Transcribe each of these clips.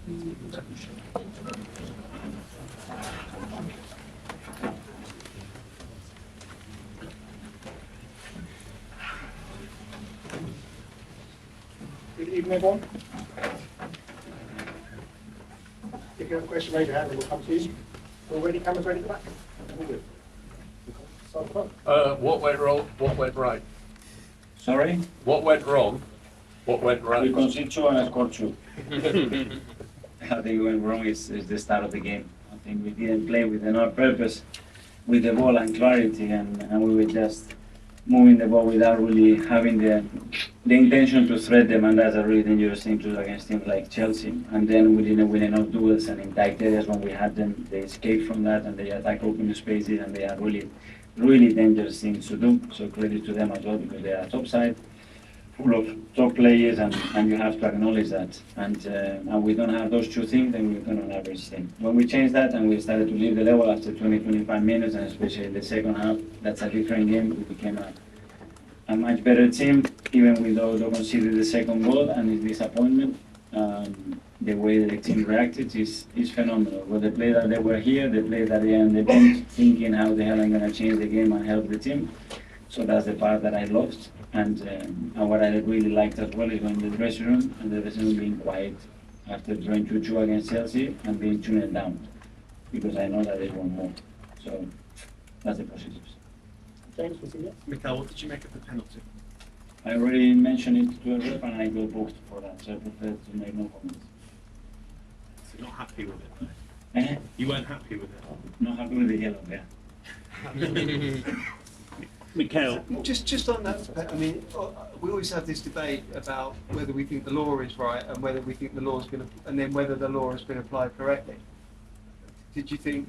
Good evening, everyone. If you have a question, raise your hand and we'll come to you. All ready? Cameras ready for that? All good. Start the clock. What went wrong? What went right? Sorry? What went wrong? What went right? We conceded 2 and I scored 2. I think went wrong is the start of the game. I think we didn't play with enough purpose with the ball and clarity, and we were just moving the ball without really having the intention to threat them, and that's a really dangerous thing to do against teams like Chelsea. And then we didn't win enough duels, and in tight areas when we had them, they escaped from that and they attack open spaces, and they are really dangerous things to do. So credit to them as well, because they are top side, full of top players, and you have to acknowledge that. And we don't have those two things, then we're going to an average team. When we changed that and we started to leave the level after 20-25 minutes, and especially in the second half, that's a different game. We became a much better team, even with those who conceded the second goal and his disappointment. The way the team reacted is phenomenal. Well, the play that they were here, the play that they are on the bench, thinking how the hell I'm going to change the game and help the team. So that's the part that I loved. And what I really liked as well is going to the dressing room, and the dressing room being quiet after drawing 2-2 against Chelsea and being tuned down, because I know that they want more. So that's the positives. James, we'll see you. Mikel, what did you make of the penalty? I already mentioned it to a rep and I got booked for that, so I prefer to make no comments. So you're not happy with it? Eh? You weren't happy with it? Not happy with the yellow, yeah. Mikel, Just on that, I mean, we always have this debate about whether we think the law is right and whether we think the law's been, and then whether the law has been applied correctly. Did you think,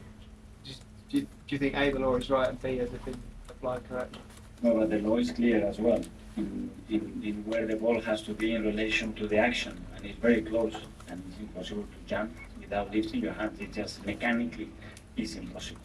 do you think A, the law is right, and B, has it been applied correctly? No, but the law is clear as well in where the ball has to be in relation to the action, and it's very close, and it's impossible to jump without lifting your hand. It just mechanically is impossible.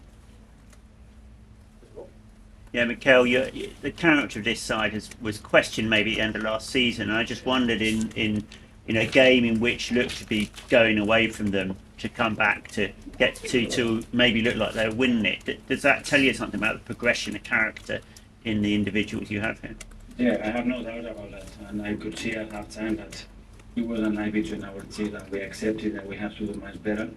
yeah, Mikel, the character of this side was questioned maybe at the end of last season, and I just wondered in a game in which looked to be going away from them to come back to get to maybe look like they're winning it. Does that tell you something about the progression of character in the individuals you have here? Yeah, I have no doubt about that, and I could see at half time that it was a night between our team, and we accepted that we have to do much better,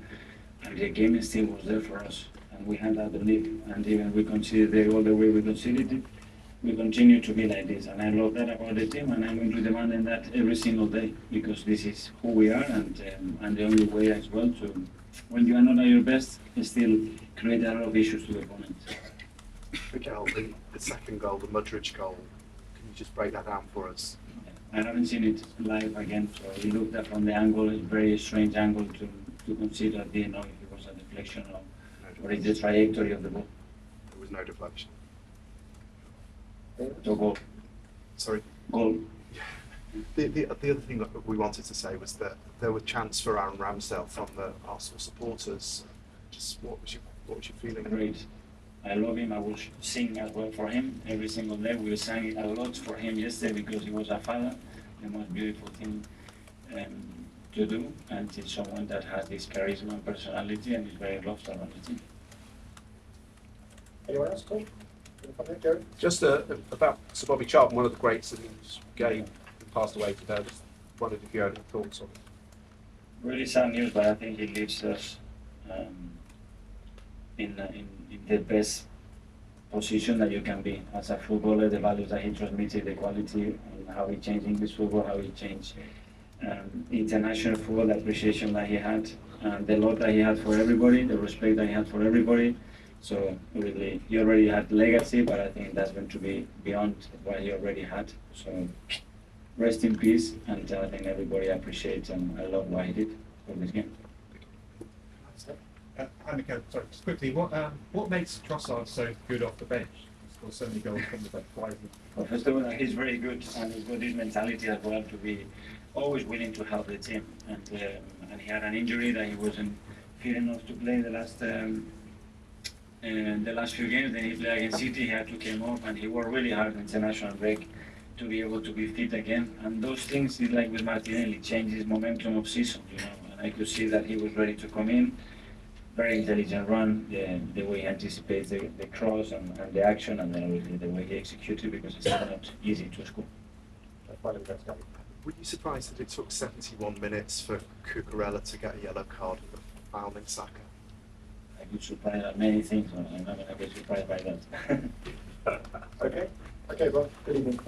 and the game still was there for us, and we had that belief, and even we conceded it all the way we conceded it, we continue to be like this, and I love that about the team, and I'm going to demand that every single day, because this is who we are, and the only way as well to, when you are not at your best, still create a lot of issues to the opponent. Mikel, the second goal, the Mudridge goal, can you just break that down for us? I haven't seen it live again, so we looked at from the angle, it's a very strange angle to consider. I didn't know if it was a deflection or it's the trajectory of the ball. There was no deflection. So goal. Sorry? Goal. The other thing that we wanted to say was that there were chants for Aaron Ramsdale from the Arsenal supporters. Just what was your feeling? Great. I love him. I will sing as well for him every single day. We sang a lot for him yesterday because he was a father. The most beautiful thing to do, and it's someone that has this charisma and personality and is very loved around the team. Anyone else, Tom? Gary? Just about Sir Bobby Charlton, one of the greats in this game, who passed away today. Just wondered if you had any thoughts on it. Really sad news, but I think he leaves us in the best position that you can be as a footballer. The values that he transmitted, the quality, and how he changed English football, how he changed international football, the appreciation that he had, and the love that he had for everybody, the respect that he had for everybody. So really, he already had legacy, but I think that's going to be beyond what he already had. So rest in peace, and I think everybody appreciates and I love what he did for this game. Hi, Mikel. Sorry, just quickly, what makes Trossard so good off the bench? He scores so many goals from the bench. Why is he? Well, first of all, he's very good, and he's got this mentality as well to be always willing to help the team. And he had an injury that he wasn't fit enough to play the last few games. Then he played against City. He had to come off, and he worked really hard in international break to be able to be fit again. And those things, is like with Martinelli, changes momentum of season, you know. And I could see that he was ready to come in. Very intelligent run, the way he anticipates the cross and the action, and then obviously the way he executed, because it's not easy to score. Were you surprised that it took 71 minutes for Cucurella to get a yellow card for fouling Saka? I could surprise at many things, and I'm not going to get surprised by that. Okay, well, good evening.